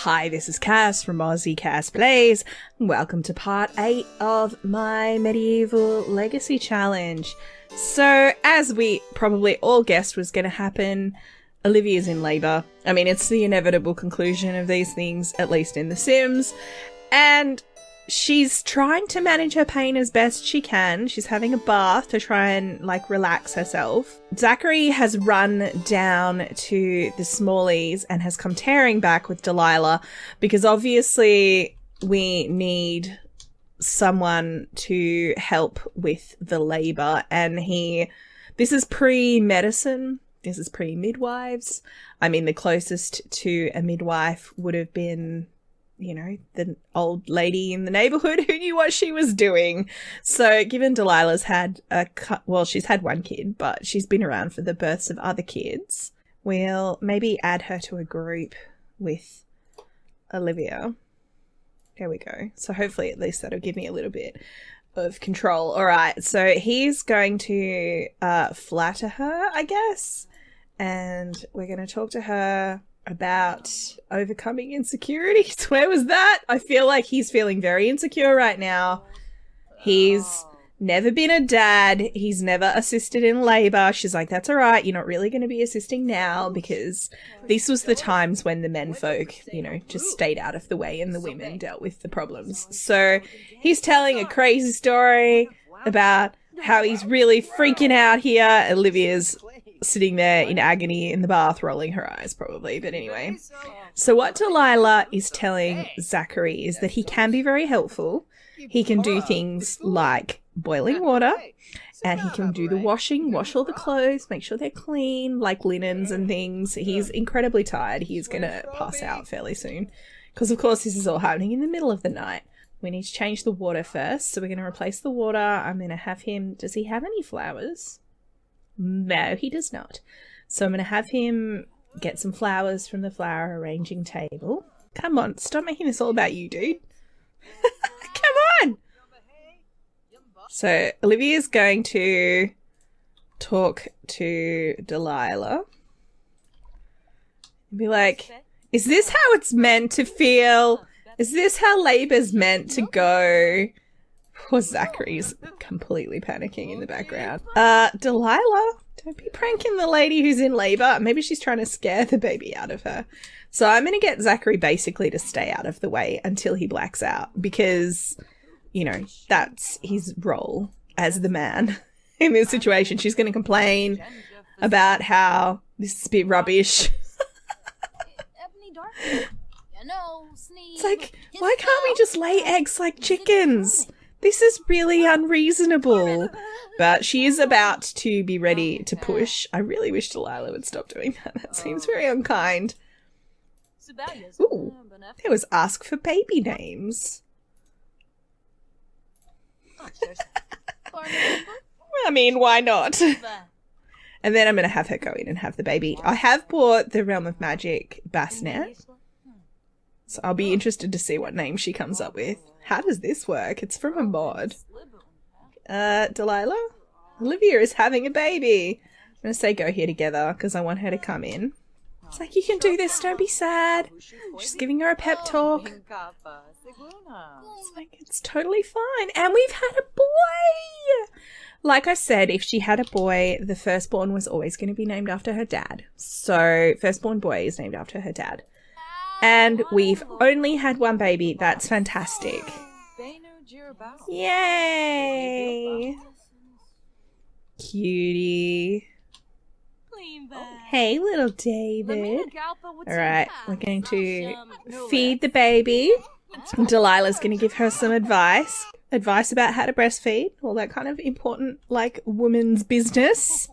Hi, this is Cass from Aussie Cass Plays. Welcome to part 8 of my Medieval Legacy Challenge. So, as we probably all guessed was going to happen, Olivia's in labour. I mean, it's the inevitable conclusion of these things, at least in The Sims. And she's trying to manage her pain as best she can. She's having a bath to try and, relax herself. Zachary has run down to the Smallies and has come tearing back with Delilah because obviously we need someone to help with the labour. And this is pre-medicine. This is pre-midwives. I mean, the closest to a midwife would have been, the old lady in the neighbourhood who knew what she was doing. So given Delilah's had she's had one kid, but she's been around for the births of other kids, we'll maybe add her to a group with Olivia. There we go. So hopefully at least that'll give me a little bit of control. All right. So he's going to flatter her, I guess. And we're going to talk to her about overcoming insecurities. Where was that? I feel like he's feeling very insecure right now. He's never been a dad. He's never assisted in labour. She's like, that's all right. You're not really going to be assisting now because this was the times when the menfolk, just stayed out of the way and the women dealt with the problems. So he's telling a crazy story about how he's really freaking out here. Olivia's sitting there in agony in the bath, rolling her eyes probably. But anyway, so what Delilah is telling Zachary is that he can be very helpful. He can do things like boiling water, and he can do the washing, wash all the clothes, make sure they're clean, like linens and things. He's incredibly tired. He's going to pass out fairly soon because, of course, this is all happening in the middle of the night. We need to change the water first, so we're going to replace the water. I'm going to have him... Does he have any flowers? No, he does not. So I'm going to have him get some flowers from the flower arranging table. Come on, stop making this all about you, dude. Come on! So Olivia's going to talk to Delilah and be like, is this how it's meant to feel? Is this how labour's meant to go? Poor Zachary's completely panicking in the background. Delilah, don't be pranking the lady who's in labour. Maybe she's trying to scare the baby out of her. So I'm going to get Zachary basically to stay out of the way until he blacks out because, that's his role as the man in this situation. She's going to complain about how this is a bit rubbish. It's like, why can't we just lay eggs like chickens? This is really unreasonable. But she is about to be ready to push. I really wish Delilah would stop doing that. That seems very unkind. Ooh, there was ask for baby names. I mean, why not? And then I'm going to have her go in and have the baby. I have bought the Realm of Magic bassinet. So I'll be interested to see what name she comes up with. How does this work? It's from a mod. Delilah? Olivia is having a baby. I'm going to say go here together because I want her to come in. It's like, you can do this, don't be sad. She's giving her a pep talk. It's like, it's totally fine. And we've had a boy! Like I said, if she had a boy, the firstborn was always going to be named after her dad. So, firstborn boy is named after her dad. And we've only had one baby. That's fantastic. Yay! Cutie. Hey, little David. Alright, we're going to feed the baby. Delilah's going to give her some advice. Advice about how to breastfeed. All that kind of important, woman's business.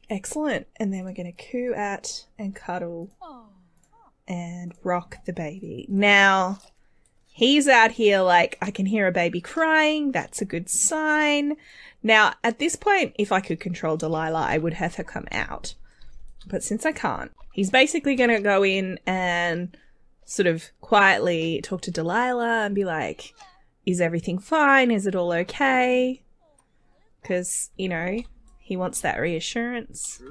Excellent. And then we're going to coo at and cuddle and rock the baby. Now, he's out here I can hear a baby crying. That's a good sign. Now, at this point, if I could control Delilah, I would have her come out. But since I can't, he's basically going to go in and sort of quietly talk to Delilah and be like, is everything fine? Is it all okay? Because, he wants that reassurance.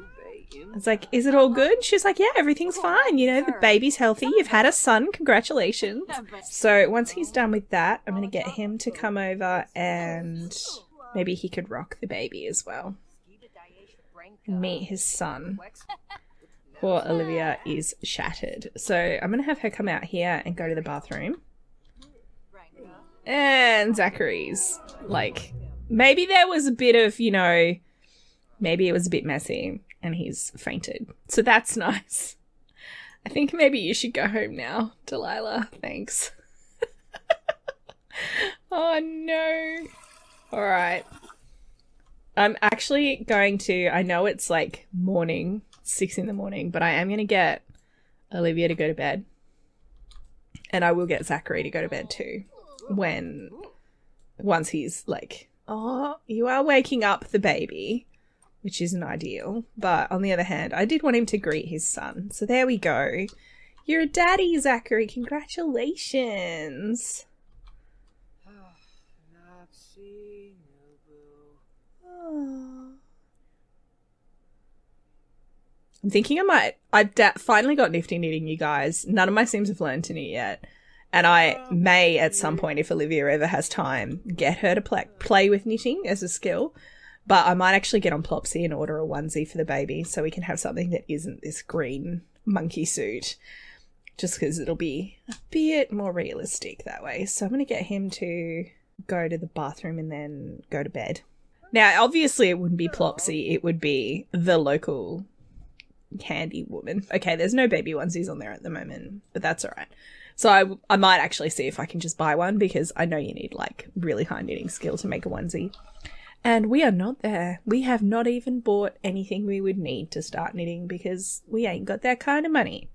It's like, is it all good? She's like, yeah, everything's fine. You know, the baby's healthy. You've had a son. Congratulations. So once he's done with that, I'm going to get him to come over and maybe he could rock the baby as well. And meet his son. Poor Olivia is shattered. So I'm going to have her come out here and go to the bathroom. And Zachary's like, maybe there was a bit of, you know, maybe it was a bit messy and he's fainted. So that's nice. I think maybe you should go home now, Delilah. Thanks. Oh, no. All right. I'm actually going to, I know it's like morning, 6 a.m, but I am going to get Olivia to go to bed. And I will get Zachary to go to bed too. Once he's like, oh, you are waking up the baby, which isn't ideal. But on the other hand, I did want him to greet his son. So there we go. You're a daddy, Zachary. Congratulations. I'm thinking I've finally got nifty knitting, you guys. None of my Sims have learned to knit yet. And I may, at some point, if Olivia ever has time, get her to play with knitting as a skill. But I might actually get on Plopsy and order a onesie for the baby so we can have something that isn't this green monkey suit. Just because it'll be a bit more realistic that way. So I'm going to get him to go to the bathroom and then go to bed. Now, obviously, it wouldn't be Plopsy. It would be the local handy woman. Okay, there's no baby onesies on there at the moment, but that's all right. So I might actually see if I can just buy one because I know you need like really high knitting skill to make a onesie. And we are not there. We have not even bought anything we would need to start knitting because we ain't got that kind of money.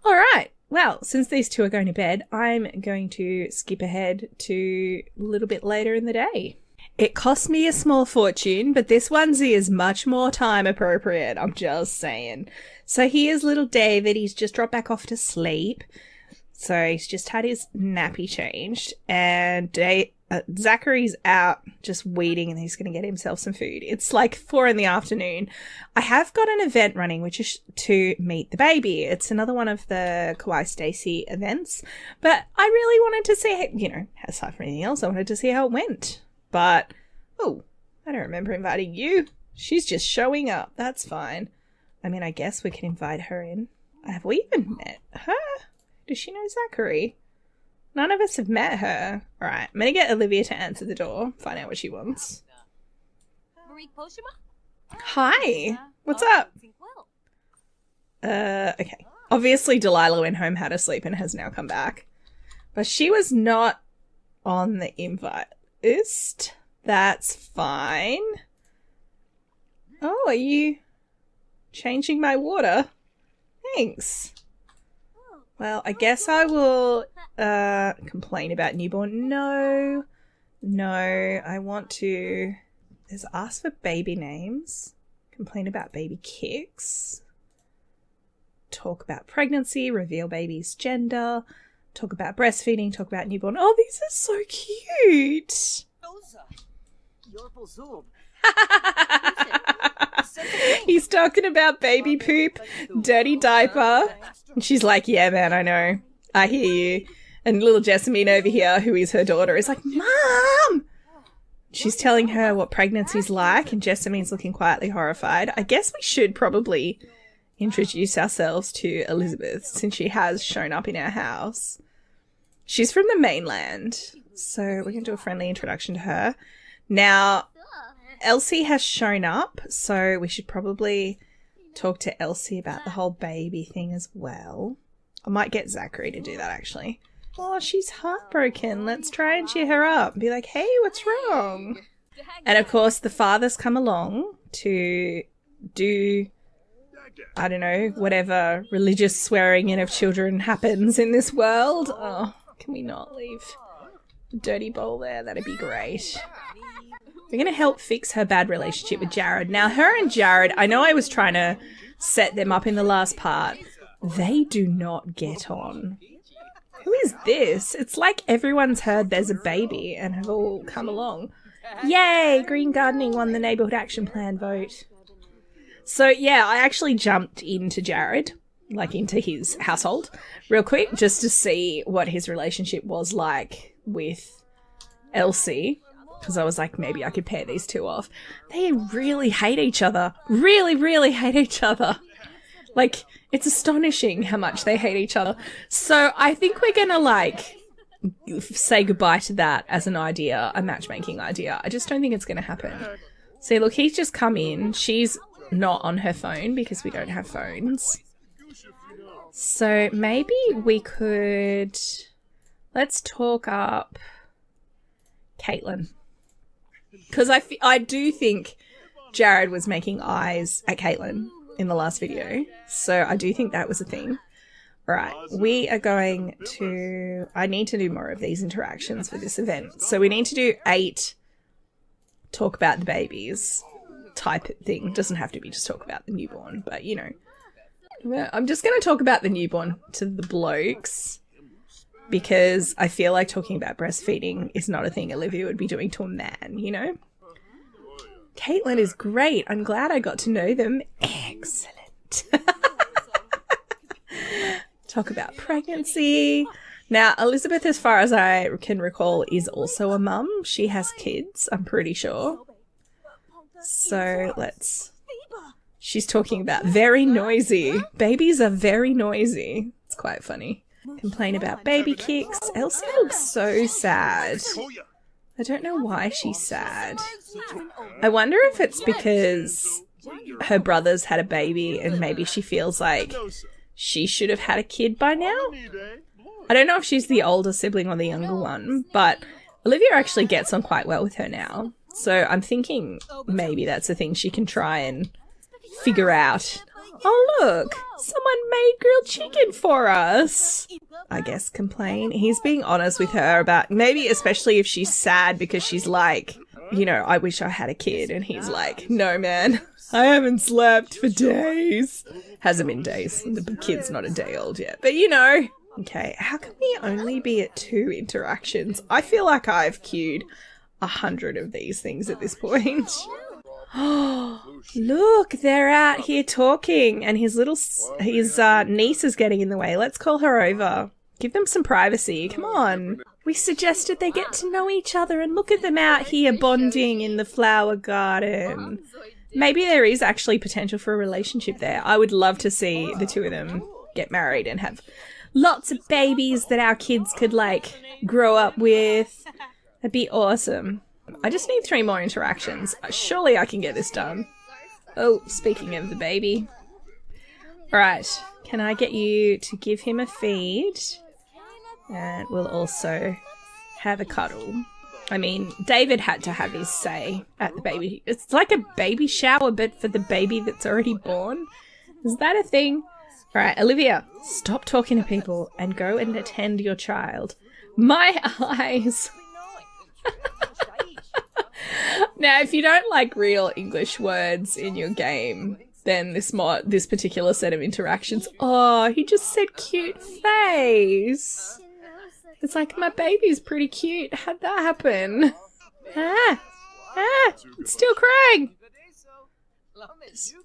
All right. Well, since these two are going to bed, I'm going to skip ahead to a little bit later in the day. It cost me a small fortune, but this onesie is much more time appropriate. I'm just saying. So here's little David. He's just dropped back off to sleep. So he's just had his nappy changed. And Zachary's out just weeding and he's going to get himself some food. It's like 4 p.m. I have got an event running, which is to meet the baby. It's another one of the Kawaii Stacy events. But I really wanted to see, you know, aside from anything else, I wanted to see how it went. But, oh, I don't remember inviting you. She's just showing up. That's fine. I mean, I guess we can invite her in. Have we even met her? Does she know Zachary? None of us have met her. All right, I'm going to get Olivia to answer the door, find out what she wants. Hi. What's up? Okay. Obviously, Delilah went home, had a sleep, and has now come back. But she was not on the invite list. That's fine. Oh, are you changing my water? Thanks. Well, I guess I will complain about newborn. No, I want to... There's ask for baby names. Complain about baby kicks. Talk about pregnancy. Reveal baby's gender. Talk about breastfeeding. Talk about newborn. Oh, these are so cute. He's talking about baby poop, dirty diaper. And she's like, yeah, man, I know. I hear you. And little Jessamine over here, who is her daughter, is like, Mom! She's telling her what pregnancy's like, and Jessamine's looking quietly horrified. I guess we should probably introduce ourselves to Elizabeth, since she has shown up in our house. She's from the mainland, so we're going to do a friendly introduction to her. Now, Elsie has shown up, so we should probably talk to Elsie about the whole baby thing as well. I might get Zachary to do that, actually. Oh, she's heartbroken. Let's try and cheer her up and be like, hey, what's wrong? And of course, the father's come along to do, I don't know, whatever religious swearing in of children happens in this world. Oh, can we not leave the dirty bowl there? That'd be great. We're going to help fix her bad relationship with Jared. Now, her and Jared, I know I was trying to set them up in the last part. They do not get on. Who is this? It's like everyone's heard there's a baby and have all come along. Yay! Green Gardening won the Neighbourhood Action Plan vote. So, yeah, I actually jumped into Jared, like into his household real quick, just to see what his relationship was like with Elsie, because I was like, maybe I could pair these two off. They really hate each other. Really, really hate each other. Like, it's astonishing how much they hate each other. So I think we're going to, like, say goodbye to that as an idea, a matchmaking idea. I just don't think it's going to happen. See, look, he's just come in. She's not on her phone because we don't have phones. So maybe we could... Let's talk up Caitlin. Because I do think Jared was making eyes at Caitlin in the last video. So I do think that was a thing. All right, we are going to... I need to do more of these interactions for this event. So we need to do 8 talk about the babies type thing. Doesn't have to be just talk about the newborn, but you know. I'm just going to talk about the newborn to the blokes because I feel like talking about breastfeeding is not a thing Olivia would be doing to a man, you know? Caitlin is great. I'm glad I got to know them. Excellent. Talk about pregnancy. Now, Elizabeth, as far as I can recall, is also a mum. She has kids, I'm pretty sure. So let's... She's talking about very noisy. Babies are very noisy. It's quite funny. Complain about baby kicks. Elsie looks so sad. I don't know why she's sad. I wonder if it's because her brother's had a baby and maybe she feels like she should have had a kid by now. I don't know if she's the older sibling or the younger one, but Olivia actually gets on quite well with her now. So I'm thinking maybe that's a thing she can try and figure out. Oh, look, someone made grilled chicken for us. I guess complain. He's being honest with her about maybe especially if she's sad because she's like, you know, I wish I had a kid. And he's like, no, man, I haven't slept for days. Hasn't been days. The kid's not a day old yet. But, you know. Okay, how can we only be at 2 interactions? I feel like I've queued 100 of these things at this point. Oh, look, they're out here talking and his niece is getting in the way. Let's call her over. Give them some privacy. Come on. We suggested they get to know each other and look at them out here bonding in the flower garden. Maybe there is actually potential for a relationship there. I would love to see the two of them get married and have lots of babies that our kids could, like, grow up with. That'd be awesome. I just need 3 more interactions. Surely I can get this done. Oh, speaking of the baby. Alright, can I get you to give him a feed? And we'll also have a cuddle. I mean, David had to have his say at the baby. It's like a baby shower, but for the baby that's already born. Is that a thing? Alright, Olivia, stop talking to people and go and attend your child. My eyes! Now, if you don't like real English words in your game, then this particular set of interactions... Oh, he just said cute face! It's like, my baby's pretty cute. How'd that happen? It's still crying!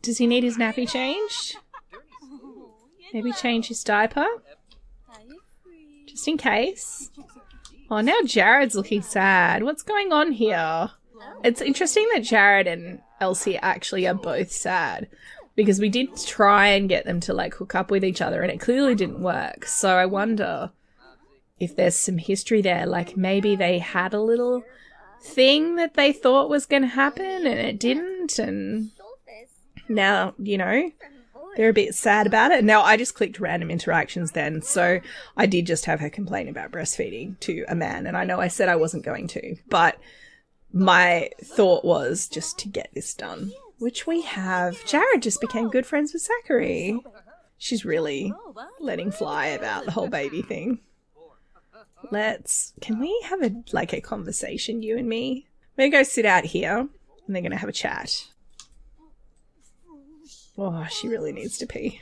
Does he need his nappy changed? Maybe change his diaper? Just in case. Oh, now Jared's looking sad. What's going on here? It's interesting that Jared and Elsie actually are both sad. Because we did try and get them to, like, hook up with each other and it clearly didn't work. So I wonder if there's some history there. Like, maybe they had a little thing that they thought was going to happen and it didn't. And now, you know, they're a bit sad about it. Now, I just clicked random interactions then, so I did just have her complain about breastfeeding to a man, and I know I said I wasn't going to, but my thought was just to get this done, which we have. Jared just became good friends with Zachary. She's really letting fly about the whole baby thing. Can we have a conversation, you and me? We're going to go sit out here, and they're going to have a chat. Oh, she really needs to pee.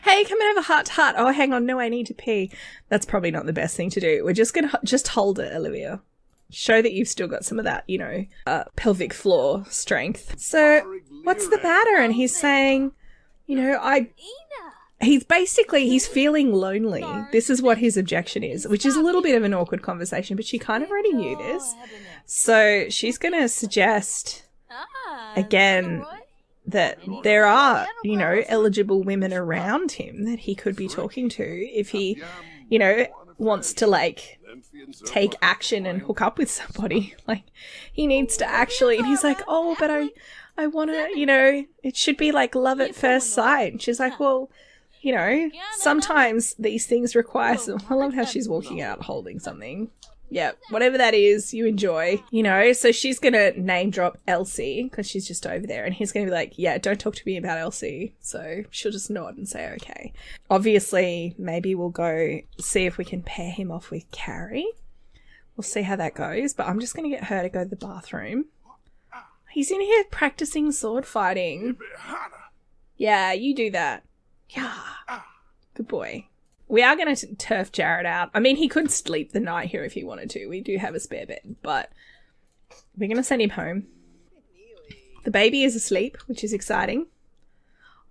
Hey, come and have a heart-to-heart. Oh, hang on. No, I need to pee. That's probably not the best thing to do. We're just going to just hold it, Olivia. show that you've still got some of that, pelvic floor strength. So what's the matter? And he's saying, he's feeling lonely. This is what his objection is, which is a little bit of an awkward conversation, but she kind of already knew this. So she's going to suggest again that there are, eligible women around him that he could be talking to if he, wants to like take action and hook up with somebody. Like he needs to actually, and he's like, oh, but I want to, it should be like love at first sight. And she's like, well, sometimes these things require some, I love how she's walking out holding something. Yeah, whatever that is, you enjoy, So she's going to name drop Elsie because she's just over there. And he's going to be like, yeah, don't talk to me about Elsie. So she'll just nod and say, okay. Obviously, maybe we'll go see if we can pair him off with Carrie. We'll see how that goes. But I'm just going to get her to go to the bathroom. He's in here practicing sword fighting. Yeah, you do that. Yeah. Good boy. We are going to turf Jared out. I mean, he could sleep the night here if he wanted to. We do have a spare bed, but we're going to send him home. The baby is asleep, which is exciting.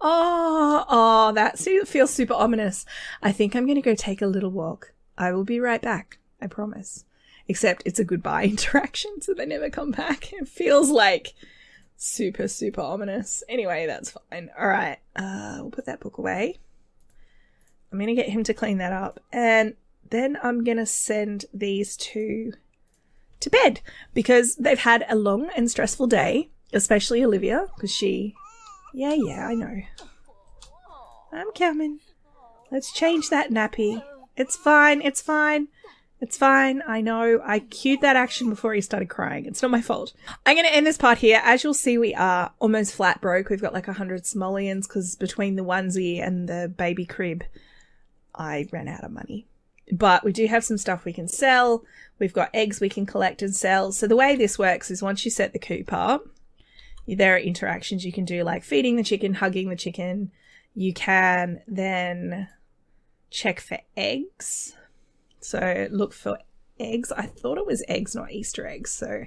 Oh, that feels super ominous. I think I'm going to go take a little walk. I will be right back. I promise. Except it's a goodbye interaction, so they never come back. It feels like super, super ominous. Anyway, that's fine. All right. We'll put that book away. I'm going to get him to clean that up, and then I'm going to send these two to bed because they've had a long and stressful day, especially Olivia, because she... Yeah, I know. I'm coming. Let's change that nappy. It's fine. I know. I cued that action before he started crying. It's not my fault. I'm going to end this part here. As you'll see, we are almost flat broke. We've got like 100 simoleons because between the onesie and the baby crib, I ran out of money. But we do have some stuff we can sell. We've got eggs we can collect and sell. So the way this works is once you set the coop up, there are interactions you can do like feeding the chicken, hugging the chicken. You can then check for eggs. So look for eggs. I thought it was eggs, not Easter eggs. So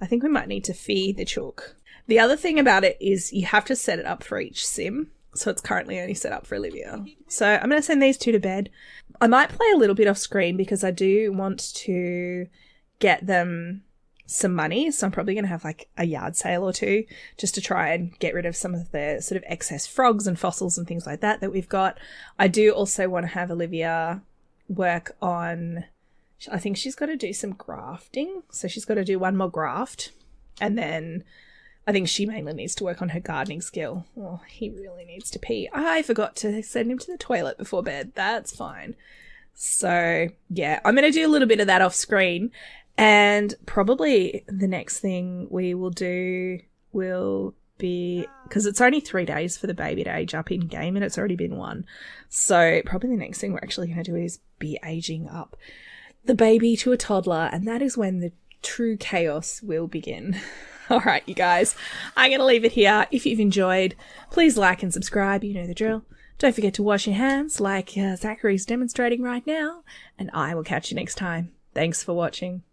I think we might need to feed the chook. The other thing about it is you have to set it up for each sim. So it's currently only set up for Olivia. So I'm going to send these two to bed. I might play a little bit off screen because I do want to get them some money. So I'm probably going to have like a yard sale or two just to try and get rid of some of the sort of excess frogs and fossils and things like that we've got. I do also want to have Olivia work on, I think she's got to do some grafting. So she's got to do one more graft, and then I think she mainly needs to work on her gardening skill. Oh, he really needs to pee. I forgot to send him to the toilet before bed. That's fine. So, yeah, I'm going to do a little bit of that off screen. And probably the next thing we will do will be, because it's only 3 days for the baby to age up in game and it's already been 1. So probably the next thing we're actually going to do is be aging up the baby to a toddler. And that is when the true chaos will begin. All right, you guys, I'm going to leave it here. If you've enjoyed, please like and subscribe. You know the drill. Don't forget to wash your hands like Zachary's demonstrating right now. And I will catch you next time. Thanks for watching.